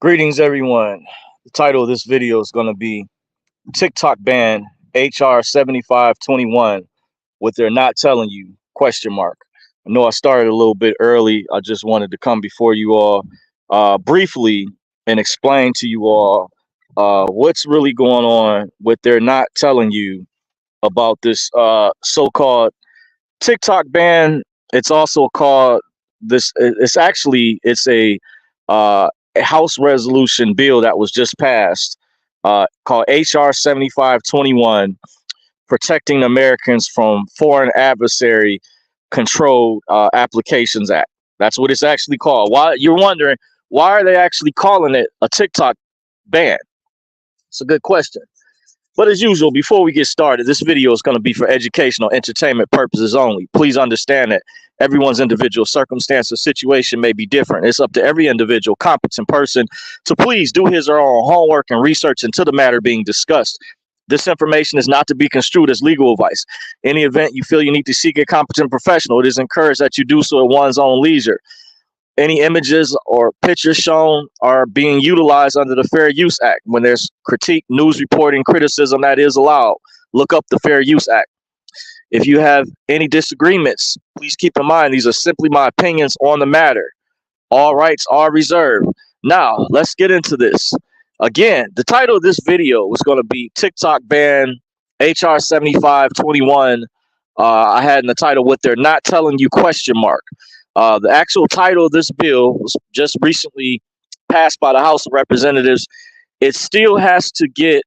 Greetings, everyone. The title of this video is going to be TikTok ban HR 7521. What they're not telling you? Question mark. I know I started a little bit early. I just wanted to come before you all briefly and explain to you all what's really going on. What they're not telling you about this so-called TikTok ban. It's also called this. It's a House resolution bill that was just passed, called HR 7521, Protecting Americans from Foreign Adversary Controlled Applications Act. That's what it's actually called. Why you're wondering why are they actually calling it a TikTok ban? It's a good question. But as usual, before we get started, this video is going to be for educational, entertainment purposes only. Please understand that everyone's individual circumstance or situation may be different. It's up to every individual competent person to please do his or her own homework and research into the matter being discussed. This information is not to be construed as legal advice. In the event you feel you need to seek a competent professional, it is encouraged that you do so at one's own leisure. Any images or pictures shown are being utilized under the Fair Use Act. When there's critique, news reporting, criticism, that is allowed. Look up the Fair Use Act. If you have any disagreements, please keep in mind these are simply my opinions on the matter. All rights are reserved. Now, let's get into this. Again, the title of this video was going to be TikTok ban HR 7521. I had in the title what they're not telling you question mark. The actual title of this bill was just recently passed by the House of Representatives. It still has to get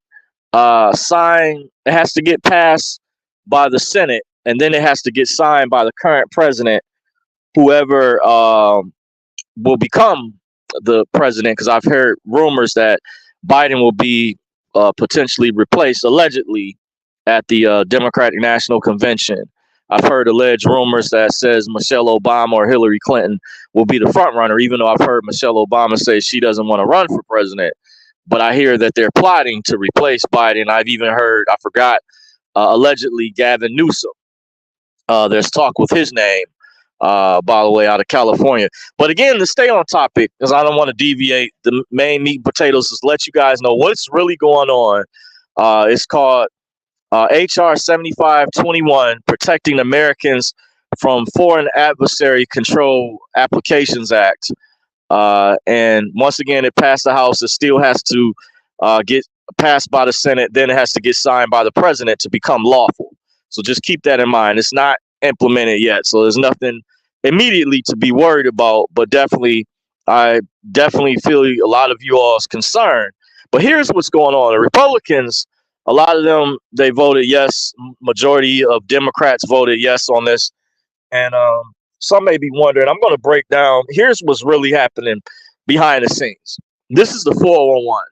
signed. It has to get passed by the Senate, and then it has to get signed by the current president, whoever will become the president. Because I've heard rumors that Biden will be potentially replaced, allegedly, at the Democratic National Convention. I've heard alleged rumors that says Michelle Obama or Hillary Clinton will be the front runner, even though I've heard Michelle Obama say she doesn't want to run for president. But I hear that they're plotting to replace Biden. I've even heard, I forgot, allegedly Gavin Newsom. There's talk with his name, by the way, out of California. But again, to stay on topic, because I don't want to deviate, the main meat and potatoes is let you guys know what's really going on. It's called HR 7521, Protecting Americans from Foreign Adversary Control Applications Act. And once again, it passed the House. It still has to get passed by the Senate. Then it has to get signed by the president to become lawful. So just keep that in mind. It's not implemented yet. So there's nothing immediately to be worried about. But I definitely feel a lot of you all's concern. But here's what's going on. The Republicans, a lot of them, they voted yes. Majority of Democrats voted yes on this. And some may be wondering, I'm going to break down. Here's what's really happening behind the scenes. This is the 411.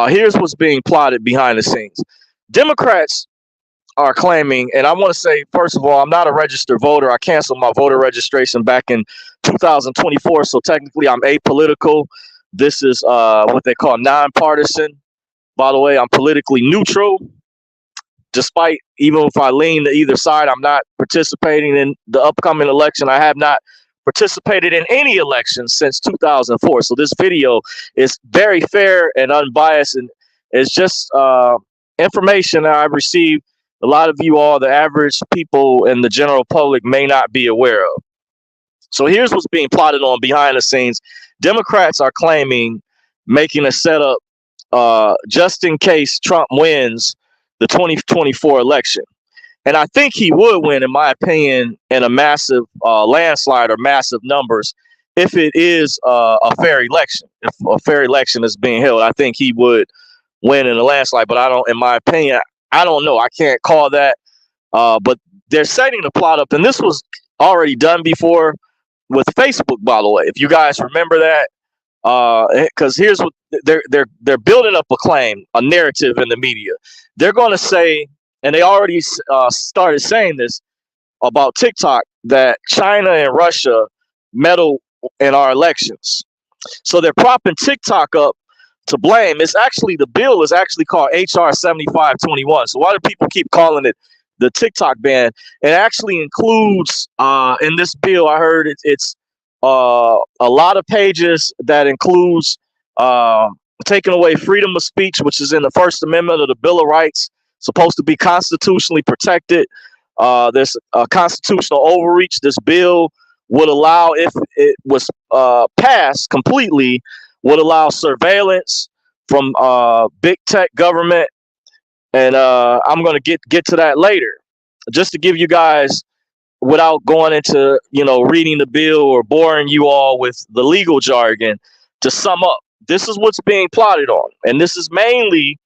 Here's what's being plotted behind the scenes. Democrats are claiming, and I want to say, first of all, I'm not a registered voter. I canceled my voter registration back in 2024. So technically, I'm apolitical. This is what they call nonpartisan. By the way, I'm politically neutral. Despite, even if I lean to either side, I'm not participating in the upcoming election. I have not participated in any election since 2004. So this video is very fair and unbiased, and it's just information that I've received. A lot of you all, the average people and the general public, may not be aware of. So here's what's being plotted on behind the scenes. Democrats are claiming making a setup just in case Trump wins the 2024 election. And I think he would win, in my opinion, in a massive landslide or massive numbers if it is a fair election. If a fair election is being held, I think he would win in a landslide. But I don't, in my opinion, I don't know. I can't call that. But they're setting the plot up. And this was already done before with Facebook, by the way. If you guys remember that, because here's what they're building up a claim, a narrative in the media. They're going to say, and they already started saying this about TikTok, that China and Russia meddle in our elections. So they're propping TikTok up to blame. It's actually, the bill is actually called HR 7521. So why do people keep calling it the TikTok ban? It actually includes in this bill, I heard it's a lot of pages that includes Um, Taking away freedom of speech, which is in the First Amendment of the Bill of Rights, supposed to be constitutionally protected. There's a constitutional overreach. This bill would allow, if it was passed completely, would allow surveillance from big tech government, and I'm going to get to that later. Just to give you guys, without going into reading the bill or boring you all with the legal jargon, to sum up, this is what's being plotted on, and this is mainly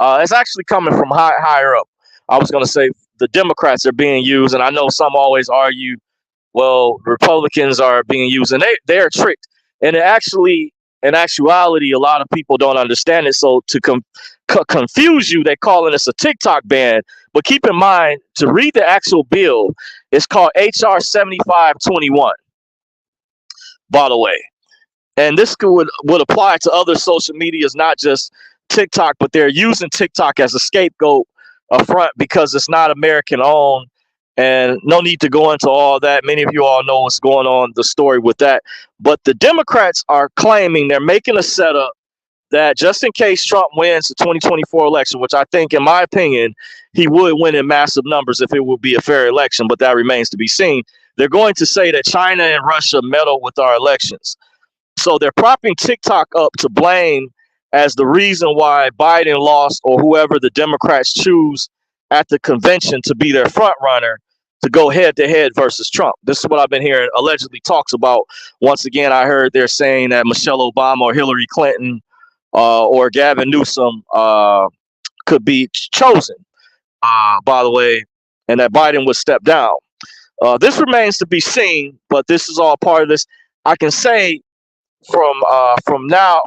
it's actually coming from higher up. I was going to say the Democrats are being used, and I know some always argue, well, Republicans are being used, and they're tricked. And in actuality, a lot of people don't understand it. So to confuse you, they're calling this a TikTok ban. But keep in mind, to read the actual bill, it's called HR 7521, by the way. And this would apply to other social medias, not just TikTok, but they're using TikTok as a scapegoat up front because it's not American owned. And no need to go into all that. Many of you all know what's going on, the story with that. But the Democrats are claiming they're making a setup that just in case Trump wins the 2024 election, which I think, in my opinion, he would win in massive numbers if it would be a fair election, but that remains to be seen. They're going to say that China and Russia meddle with our elections. So they're propping TikTok up to blame as the reason why Biden lost, or whoever the Democrats choose at the convention to be their front runner to go head to head versus Trump. This is what I've been hearing allegedly talks about. Once again, I heard they're saying that Michelle Obama or Hillary Clinton or Gavin Newsom could be chosen, by the way, and that Biden would step down. This remains to be seen, but this is all part of this. I can say from now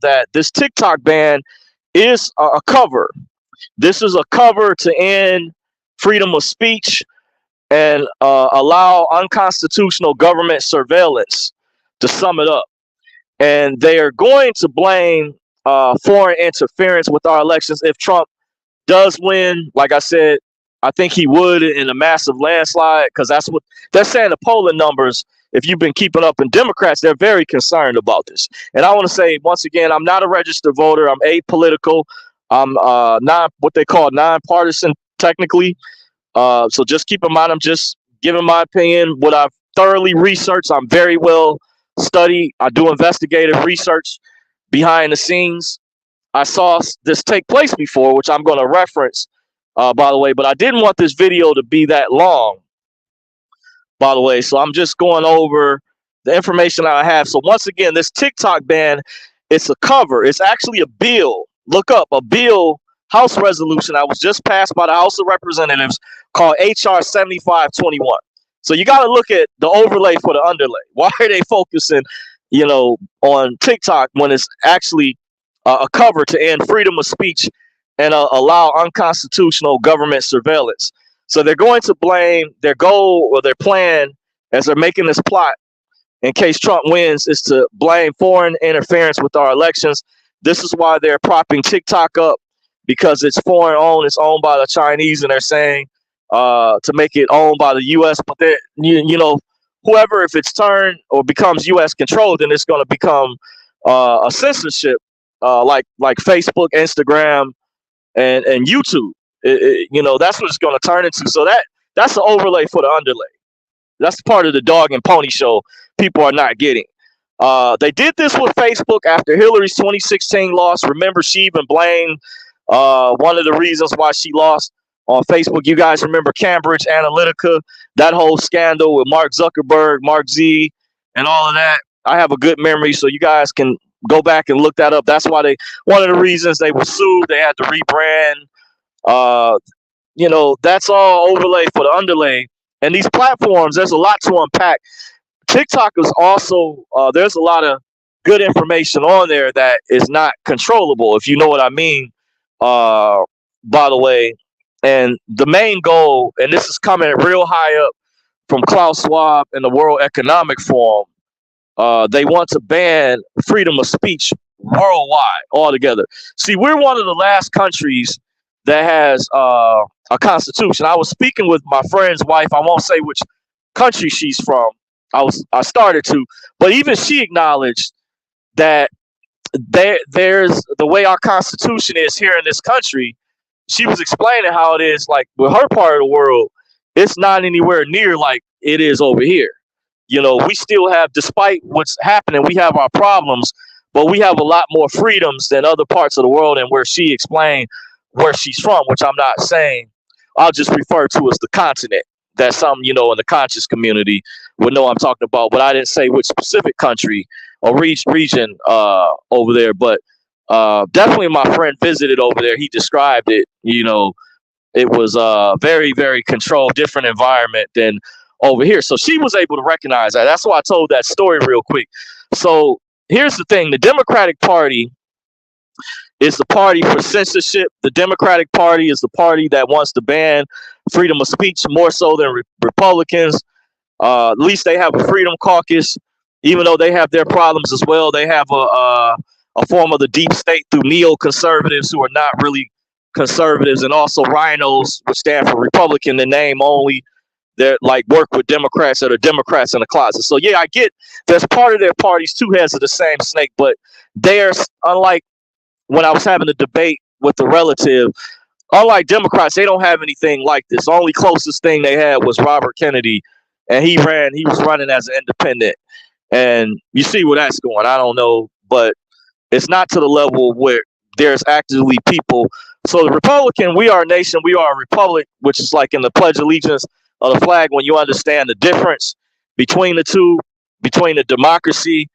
that this TikTok ban is a cover. This is a cover to end freedom of speech and allow unconstitutional government surveillance, to sum it up. And they are going to blame foreign interference with our elections if Trump does win. Like I said, I think he would in a massive landslide, because that's what they're saying. The polling numbers, if you've been keeping up in Democrats, they're very concerned about this. And I want to say, once again, I'm not a registered voter. I'm apolitical. I'm not what they call nonpartisan, technically. So just keep in mind, I'm just giving my opinion, what I've thoroughly researched. I'm very well studied. I do investigative research behind the scenes. I saw this take place before, which I'm going to reference, by the way, but I didn't want this video to be that long, by the way. So I'm just going over the information I have. So once again, this TikTok ban, it's a cover. It's actually a bill. Look up a bill, House resolution that was just passed by the House of Representatives called HR 7521. So you got to look at the overlay for the underlay. Why are they focusing, on TikTok when it's actually a cover to end freedom of speech and allow unconstitutional government surveillance? So they're going to blame their goal or their plan as they're making this plot in case Trump wins is to blame foreign interference with our elections. This is why they're propping TikTok up, because it's foreign owned. It's owned by the Chinese, and they're saying to make it owned by the U.S. But they're, whoever, if it's turned or becomes U.S. controlled, then it's going to become a censorship, like Facebook, Instagram, and YouTube. That's what it's going to turn into. So that's the overlay for the underlay. That's part of the dog and pony show people are not getting. They did this with Facebook after Hillary's 2016 loss. Remember, she even blamed one of the reasons why she lost on Facebook. You guys remember Cambridge Analytica, that whole scandal with Mark Zuckerberg, Mark Z, and all of that. I have a good memory, so you guys can go back and look that up. That's why one of the reasons they were sued, they had to rebrand. That's all overlay for the underlay. And these platforms, there's a lot to unpack. TikTok is also, there's a lot of good information on there that is not controllable, if you know what I mean, by the way. And the main goal, and this is coming real high up from Klaus Schwab and the World Economic Forum, they want to ban freedom of speech worldwide altogether. See, we're one of the last countries that has a constitution. I was speaking with my friend's wife. I won't say which country she's from. I started to, but even she acknowledged that there's the way our constitution is here in this country. She was explaining how it is like with her part of the world, it's not anywhere near like it is over here. You know, we still have, despite what's happening, we have our problems, but we have a lot more freedoms than other parts of the world. And where she explained where she's from, which I'm not saying, I'll just refer to as the continent. That some, you know, in the conscious community would know I'm talking about, but I didn't say which specific country or region over there. But definitely, my friend visited over there. He described it. You know, it was a very, very controlled, different environment than over here. So she was able to recognize that. That's why I told that story real quick. So here's the thing: the Democratic Party is the party for censorship. The Democratic Party is the party that wants to ban freedom of speech more so than Republicans. At least they have a freedom caucus, even though they have their problems as well. They have a form of the deep state through neoconservatives who are not really conservatives, and also rhinos, which stand for Republican in name only. They're like work with Democrats that are Democrats in the closet. So yeah, I get there's part of their parties two heads of the same snake, but they're unlike when I was having a debate with a relative. Unlike Democrats, they don't have anything like this. The only closest thing they had was Robert Kennedy, and he was running as an independent. And you see where that's going. I don't know, but it's not to the level where there's actively people. So the Republican, we are a nation, we are a republic, which is like in the Pledge of Allegiance of the flag, when you understand the difference between the two, between the democracy.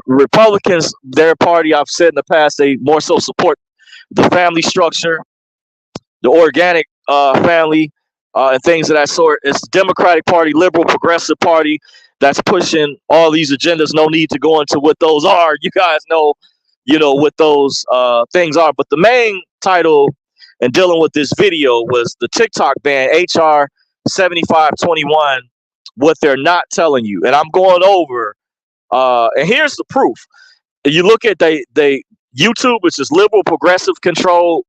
Republicans, their party, I've said in the past, they more so support the family structure, the organic family, and things of that sort. It's the Democratic Party, liberal, progressive party that's pushing all these agendas. No need to go into what those are. You guys know, you know, what those things are. But the main title and dealing with this video was the TikTok ban, HR 7521, what they're not telling you. And I'm going over, and here's the proof. You look at they YouTube, which is liberal, progressive control.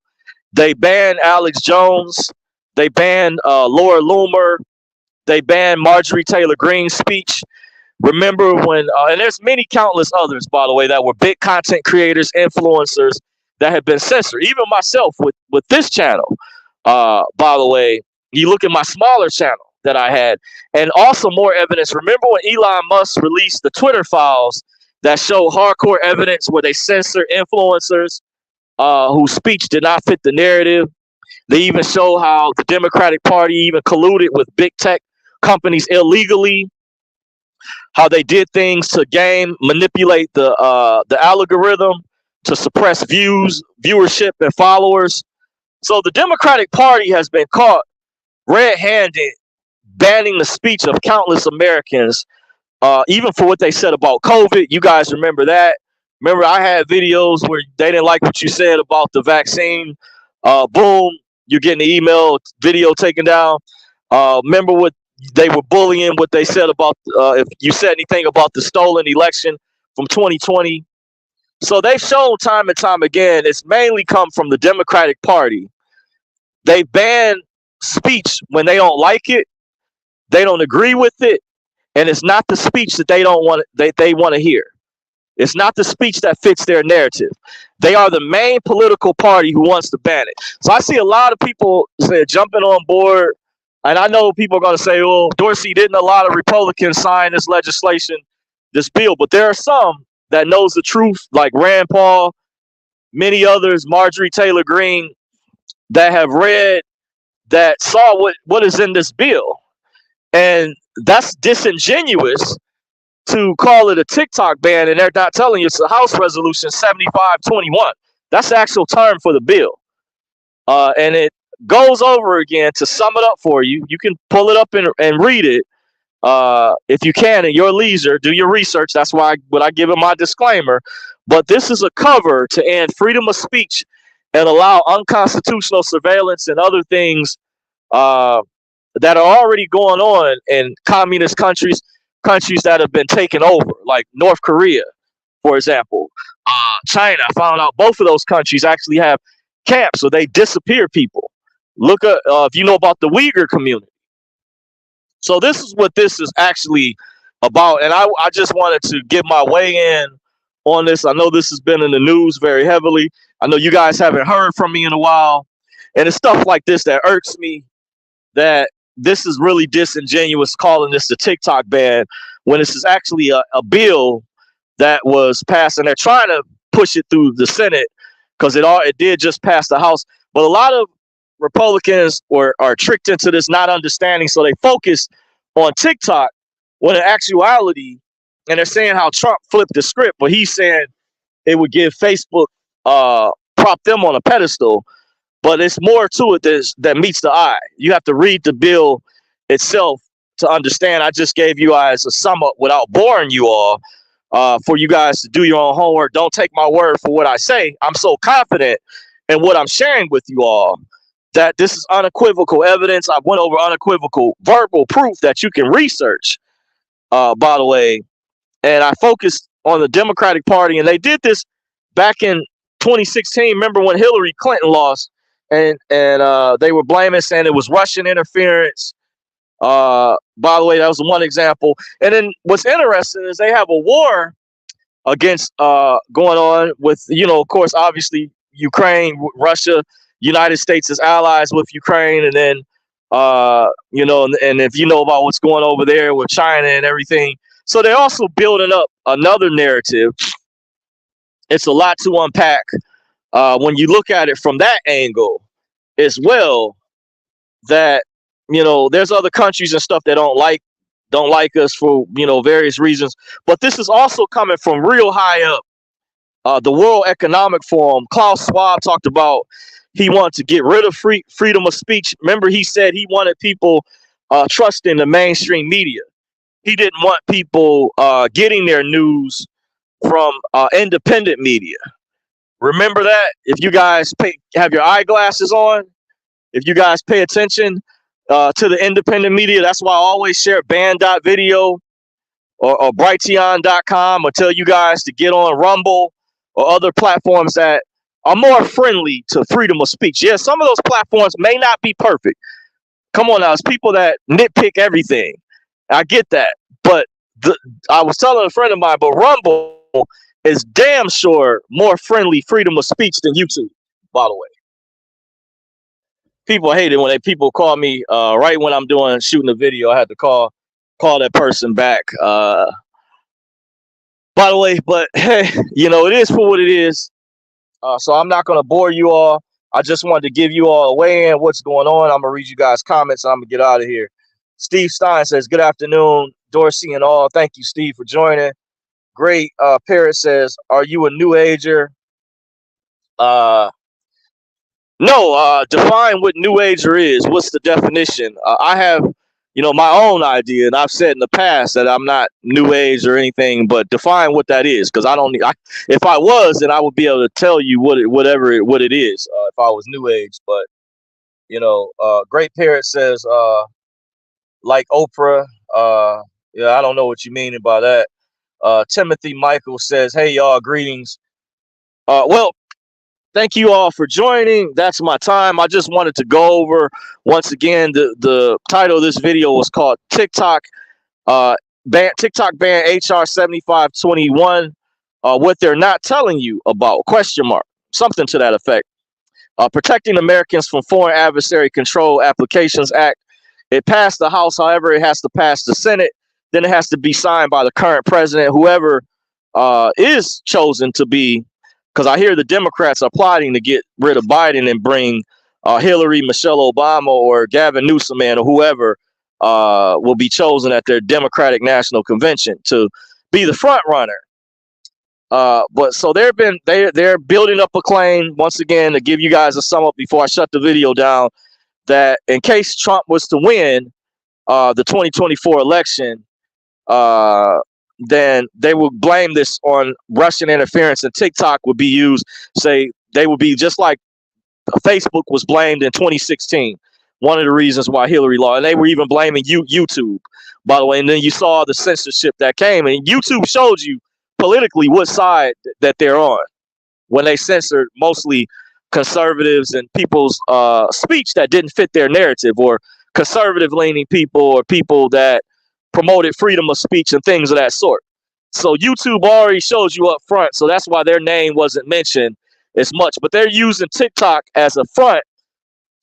They banned Alex Jones. They banned Laura Loomer. They banned Marjorie Taylor Greene's speech. Remember when, and there's many countless others, by the way, that were big content creators, influencers that have been censored. Even myself with this channel, by the way, you look at my smaller channel that I had, and also more evidence. Remember when Elon Musk released the Twitter files that show hardcore evidence where they censor influencers whose speech did not fit the narrative? They even show how the Democratic Party even colluded with big tech companies illegally, how they did things to manipulate the algorithm to suppress viewership, and followers. So the Democratic Party has been caught red-handed banning the speech of countless Americans, even for what they said about COVID. You guys remember that? Remember, I had videos where they didn't like what you said about the vaccine. Boom, you're getting the email, video taken down. Remember what they were bullying, what they said about if you said anything about the stolen election from 2020. So they've shown time and time again, it's mainly come from the Democratic Party. They ban speech when they don't like it, they don't agree with it, and it's not the speech that they don't want they want to hear. It's not the speech that fits their narrative. They are the main political party who wants to ban it. So I see a lot of people say jumping on board, and I know people are going to say, "Oh, Dorsey, didn't a lot of Republicans sign this legislation, this bill?" But there are some that knows the truth, like Rand Paul, many others, Marjorie Taylor Greene, that have read, that saw what is in this bill. And that's disingenuous to call it a TikTok ban, and they're not telling you it's a House Resolution 7521. That's the actual term for the bill. And it goes over again. To sum it up for you, you can pull it up and read it if you can in your leisure. Do your research. That's why I give it my disclaimer. But this is a cover to end freedom of speech and allow unconstitutional surveillance and other things that are already going on in communist countries that have been taken over, like North Korea, for example. China, I found out both of those countries actually have camps, so they disappear people. Look at if you know about the Uyghur community. So this is what this is actually about, and I just wanted to give my weigh in on this. I know this has been in the news very heavily. I know you guys haven't heard from me in a while. And it's stuff like this that irks me, that this is really disingenuous calling this the TikTok ban when this is actually a bill that was passed, and they're trying to push it through the Senate because it did just pass the House. But a lot of Republicans are tricked into this not understanding, so they focus on TikTok when in actuality, and they're saying how Trump flipped the script, but he's saying it would give Facebook prop them on a pedestal. But it's more to it that meets the eye. You have to read the bill itself to understand. I just gave you guys a sum up without boring you all, for you guys to do your own homework. Don't take my word for what I say. I'm so confident in what I'm sharing with you all that this is unequivocal evidence. I went over unequivocal verbal proof that you can research, by the way. And I focused on the Democratic Party, and they did this back in 2016. Remember when Hillary Clinton lost, and they were blaming, saying it was Russian interference. By the way, that was one example. And then what's interesting is they have a war against going on with, of course, obviously Ukraine, Russia, United States is allies with Ukraine, and then and if you know about what's going over there with China and everything. So they're also building up another narrative. It's a lot to unpack when you look at it from that angle as well, that there's other countries and stuff that don't like us for various reasons, but this is also coming from real high up. The World Economic Forum, Klaus Schwab talked about he wanted to get rid of freedom of speech. Remember, he said he wanted people trusting the mainstream media. He didn't want people getting their news from independent media. Remember that? If you guys have your eyeglasses on, if you guys pay attention to the independent media, that's why I always share band.video or Brighteon.com, or tell you guys to get on Rumble or other platforms that are more friendly to freedom of speech. Yeah, some of those platforms may not be perfect. Come on now, it's people that nitpick everything. I get that. But I was telling a friend of mine, but Rumble is damn sure more friendly freedom of speech than YouTube, by the way. People hate it when people call me right when I'm shooting a video. I had to call that person back. By the way, but hey, it is for what it is. So I'm not going to bore you all. I just wanted to give you all a weigh in what's going on. I'm going to read you guys' comments, and I'm going to get out of here. Steve Stein says, good afternoon, Dorsey and all. Thank you, Steve, for joining. Great. Parrot says, are you a new ager? No. Define what new ager is. What's the definition? I have, my own idea, and I've said in the past that I'm not new age or anything, but define what that is, because I don't need. If I was, then I would be able to tell you what it is. If I was new age, but Great Parrot says, like Oprah. Yeah, I don't know what you mean by that. Timothy Michael says, hey y'all, greetings. Well, thank you all for joining. That's my time. I just wanted to go over once again. The title of this video was called TikTok TikTok ban HR 7521. What they're not telling you about? ? Something to that effect. Protecting Americans from Foreign Adversary Control Applications Act. It passed the House. However, it has to pass the Senate. Then it has to be signed by the current president, whoever is chosen to be. Because I hear the Democrats are plotting to get rid of Biden and bring Hillary, Michelle Obama, or Gavin Newsom or whoever will be chosen at their Democratic National Convention to be the front runner. But so they're building up a claim once again to give you guys a sum up before I shut the video down, that in case Trump was to win the 2024 election, then they will blame this on Russian interference, and TikTok would be used. Say they would be just like Facebook was blamed in 2016. One of the reasons why Hillary lost, and they were even blaming YouTube, by the way. And then you saw the censorship that came, and YouTube showed you politically what side that they're on when they censored mostly conservatives and people's speech that didn't fit their narrative, or conservative leaning people, or people that promoted freedom of speech and things of that sort. So YouTube already shows you up front. So that's why their name wasn't mentioned as much. But they're using TikTok as a front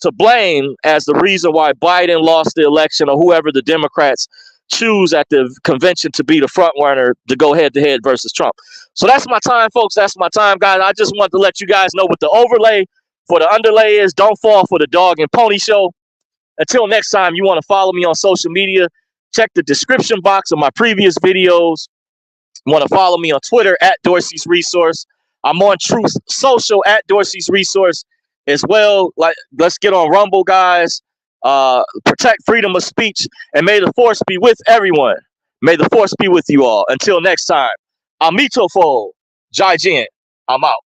to blame as the reason why Biden lost the election, or whoever the Democrats choose at the convention to be the front runner to go head to head versus Trump. So that's my time, folks. That's my time, guys. I just want to let you guys know what the overlay for the underlay is. Don't fall for the dog and pony show. Until next time, you want to follow me on social media, check the description box of my previous videos. You want to follow me on Twitter at Dorsey's Resource. I'm on Truth Social at Dorsey's Resource as well. Like, let's get on Rumble, guys. Protect freedom of speech, and may the force be with everyone. May the force be with you all. Until next time, Amitofo, Jai Jin. I'm out.